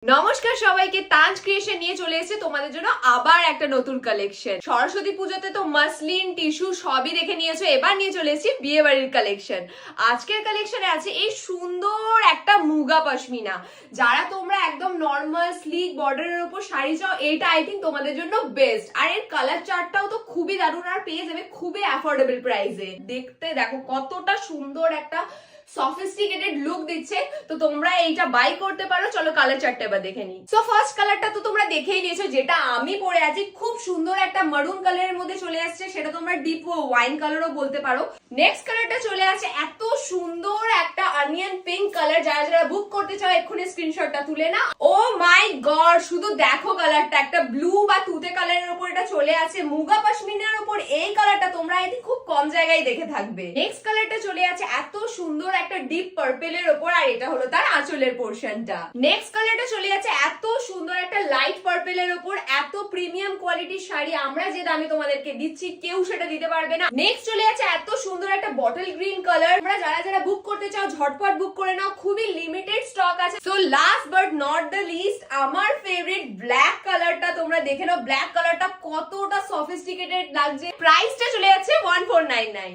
নমস্কার সবাইকে, তাজ ক্রিয়েশন নিয়ে চলে এসেছে তোমাদের জন্য আবার একটা নতুন কালেকশন। সরস্বতী পুজোতে তো মাসলিন টিস্যু সবই দেখে নিয়েছো, এবার নিয়ে চলে এসেছি বিয়ে বাড়ির কালেকশন। আজকের কালেকশনে আছে এই সুন্দর একটা মুগা পশমিনা। যারা তোমরা একদম নর্মাল স্লিক বর্ডারের উপর শাড়ি চাও, এটা আই থিঙ্ক তোমাদের জন্য বেস্ট। আর এর কালার চার্টটাও তো খুবই দারুণ, আর পেয়ে যাবে খুবই অ্যাফোর্ডেবল প্রাইসে। দেখতে দেখো কতটা সুন্দর একটা সফিস্টিকেটেড লুক দিচ্ছে। তো তোমরা এইটা বাই করতে পারো। চলো কালার চার্টটা এবার দেখে নিই। সো ফার্স্ট কালারটা তো তোমরা দেখেই নিয়েছো, যেটা আমি পরে আছি। খুব সুন্দর একটা মারুন কালারের মধ্যে চলে আসছে, সেটা তোমরা ডিপ ওয়াইন কালারও বলতে পারো। নেক্সট কালারটা চলে আসছে এত সুন্দর একটা অনিয়ন পিঙ্ক কালার। যারা যারা বুক করতে চাও এক্ষুনি স্ক্রিনশটটা তুলে না। ও মাই গড, শুধু দেখো কালারটা, একটা ব্লু বা তুতে কালারের উপর এটা চলে আছে। মুগা পশমিনার উপর এই কালারটা তোমরা এটি খুব কম জায়গায় দেখে থাকবে। নেক্সট কালারটা চলে আছে এত সুন্দর একটা ডিপ পার্পেলের উপর, আর এটা হলো তার আঁচলের পোর্শনটা। নেক্সট কালারটা চলে আছে এত সুন্দর একটা লাইট পার্পেলের উপর। এত প্রিমিয়াম কোয়ালিটির শাড়ি আমরা যে দামে তোমাদেরকে দিচ্ছি কেউ সেটা দিতে পারবে না। নেক্সট চলে আছে এত সুন্দর একটা বটল গ্রিন কালার। তোমরা যারা যারা বুক করতে চাও ঝটপট বুক করে নাও, খুবই লিমিটেড স্টক আছে। So last but not the least, আমার ফেভারিট ব্ল্যাক কালারটা তোমরা দেখে নাও। ব্ল্যাক কালারটা কতটা সফিস্টিকেটেড লাগছে। প্রাইসটা চলে যাচ্ছে 1499।